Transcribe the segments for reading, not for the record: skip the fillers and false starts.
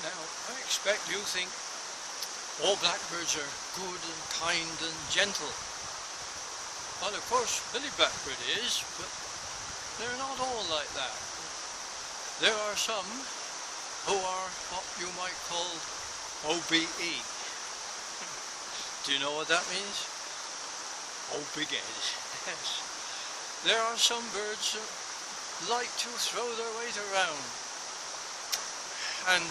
Now, I expect you think all blackbirds are good and kind and gentle. Well, of course, Billy Blackbird is, but they're not all like that. There are some who are what you might call OBE. Do you know what that means? Oh, big head. Yes. There are some birds that like to throw their weight around and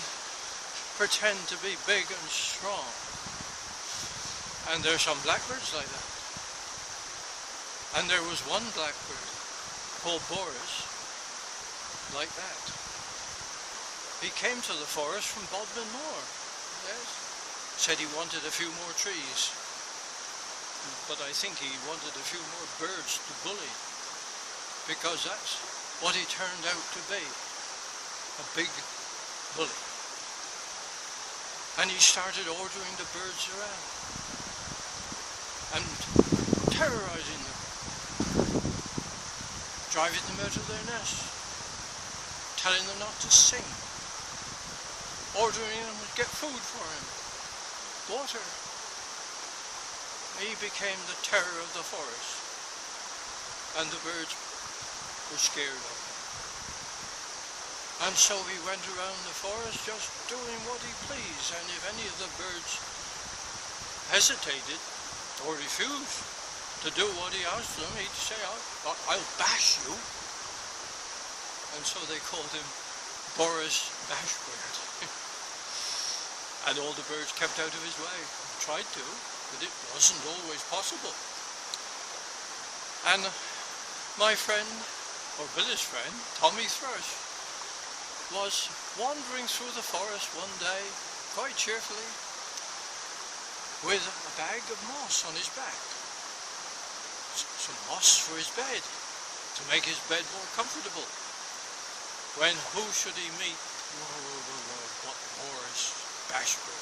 pretend to be big and strong. And there are some blackbirds like that. And there was one blackbird called Boris like that. He came to the forest from Bodmin Moor. Yes. Said he wanted a few more trees. But I think he wanted a few more birds to bully, because that's what he turned out to be, a big bully. And he started ordering the birds around and terrorizing them, driving them out of their nests, telling them not to sing, ordering them to get food for him, water. He became the terror of the forest, and the birds were scared of him. And so he went around the forest just doing what he pleased, and if any of the birds hesitated or refused to do what he asked them, he'd say, I'll bash you. And so they called him Boris Bashbird. And all the birds kept out of his way, tried to. But it wasn't always possible. And my friend, or Billy's friend, Tommy Thrush, was wandering through the forest one day, quite cheerfully, with a bag of moss on his back. Some moss for his bed, to make his bed more comfortable. When who should he meet? What Boris Bashbird.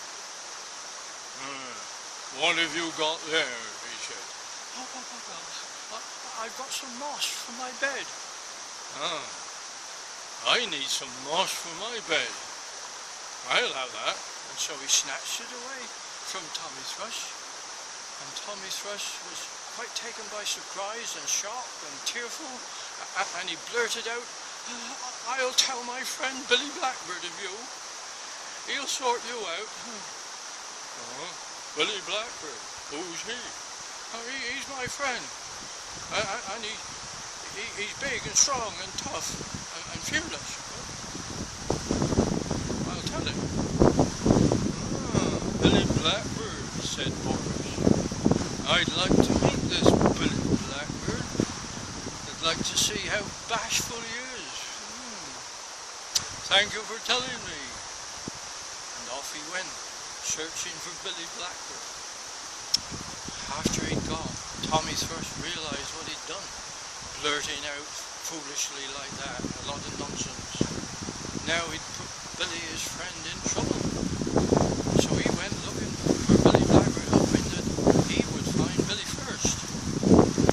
What have you got there? He said. I've got some moss for my bed. I need some moss for my bed. I'll have that. And so he snatched it away from Tommy Thrush. And Tommy Thrush was quite taken by surprise and shock and tearful. And he blurted out, I'll tell my friend Billy Blackbird of you. He'll sort you out. Billy Blackbird, who's he? He's my friend, and he's big and strong and tough and fearless. I'll tell him. Billy Blackbird, said Boris. I'd like to meet this Billy Blackbird. I'd like to see how bashful he is. Thank you for telling me. And off he went, searching for Billy Blackbird. After he'd gone, Tommy Thrush realized what he'd done, blurting out foolishly like that, a lot of nonsense. Now he'd put Billy, his friend, in trouble. So he went looking for Billy Blackbird, hoping that he would find Billy first.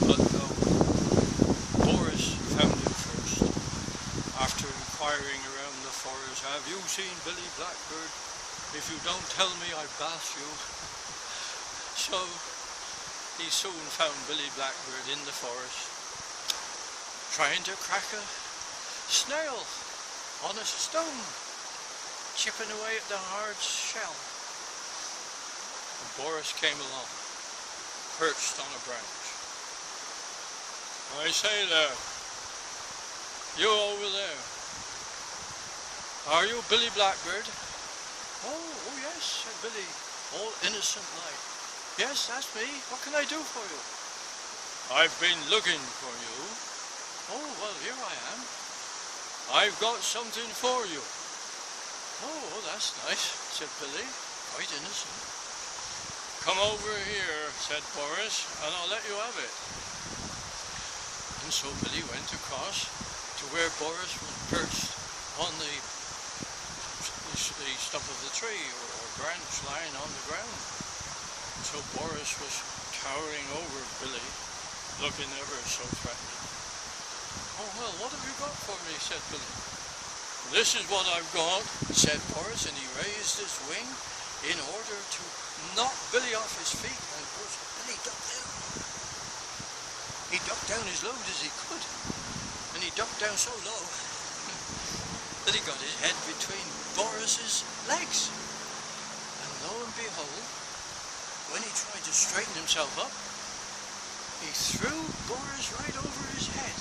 But no, Boris found him first. After inquiring around the forest, have you seen Billy Blackbird? If you don't tell me, I bash you. So he soon found Billy Blackbird in the forest, trying to crack a snail on a stone, chipping away at the hard shell. And Boris came along, perched on a branch. I say there, you over there, are you Billy Blackbird? Oh yes, said Billy, all innocent like. Yes, that's me. What can I do for you? I've been looking for you. Oh, well, here I am. I've got something for you. Oh, that's nice, said Billy, quite innocent. Come over here, said Boris, and I'll let you have it. And so Billy went across to where Boris was perched on the stump of the tree or branch lying on the ground. So Boris was towering over Billy, looking ever so threatening. Oh, well, what have you got for me? Said Billy. "This is what I've got," said Boris, and he raised his wing in order to knock Billy off his feet, and of course Billy ducked down. He ducked down as low as he could, and he ducked down so low that he got his head between Boris's legs. And lo and behold, when he tried to straighten himself up, he threw Boris right over his head.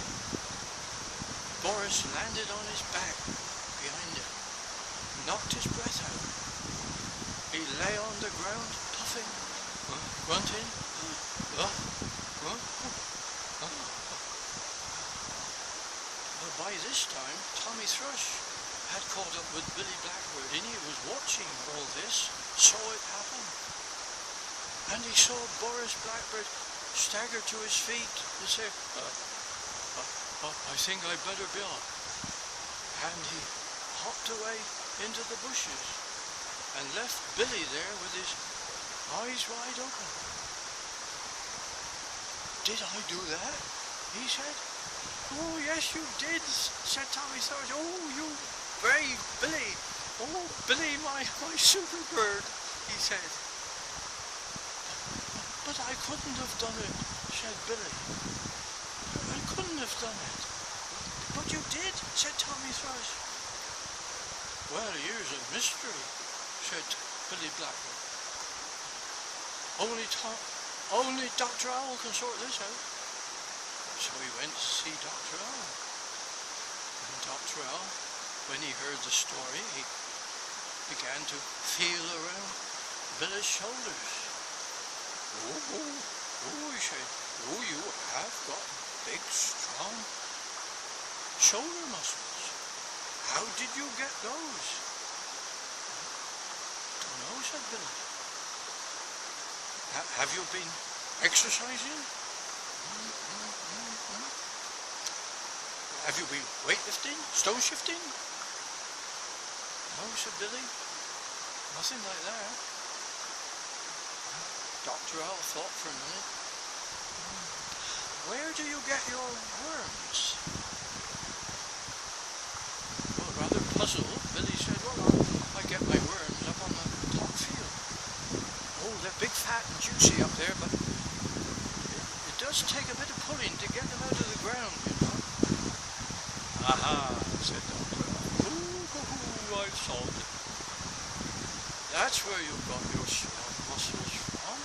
Boris landed on his back behind him, knocked his breath out. He lay on the ground, puffing, grunting. Well, by this time, Tommy Thrush had caught up with Billy Blackbird, and he was watching all this, saw it happen. And he saw Boris Blackbird stagger to his feet and say, I think I'd better be off. And he hopped away into the bushes and left Billy there with his eyes wide open. "Did I do that?" he said. "Oh, yes, you did," said Tommy Thrush. "Oh, you brave Billy. Oh, Billy, my super bird," he said. "But I couldn't have done it," said Billy. "I couldn't have done it." "But you did," said Tommy Thrush. "Well, here's a mystery," said Billy Blackbird. Only Dr. Owl can sort this out." So he went to see Dr. Owl. And Dr. Owl, when he heard the story, he began to feel around Billy's shoulders. Oh, he said, "Oh, you have got big, strong shoulder muscles. How did you get those?" "Don't know," said Billy. "Have you been exercising? Have you been weightlifting? Stone shifting?" "No," said Billy. "Nothing like that." Dr. Owl thought for a minute. "Where do you get your worms?" Well, rather puzzled, Billy said, "Well, I get my worms up on the top field. Oh, they're big, fat and juicy up there, but it does take a bit of pulling to get them out of the ground, you know." "Aha," said Dr. Owl. "Ooh, I've solved it. That's where you got your strong muscles from.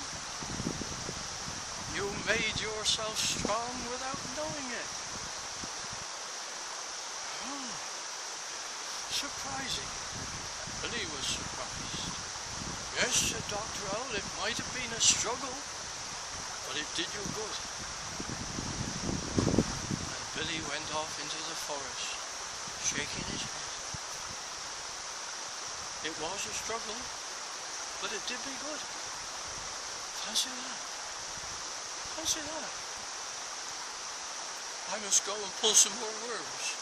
You made yourself strong without knowing it." Oh, surprising. Billy was surprised. "Yes," said Dr. Owl, "it might have been a struggle, but it did you good." And Billy went off into the forest, shaking his head. It was a struggle, but it did me good. Fancy that. Fancy that. I must go and pull some more worms.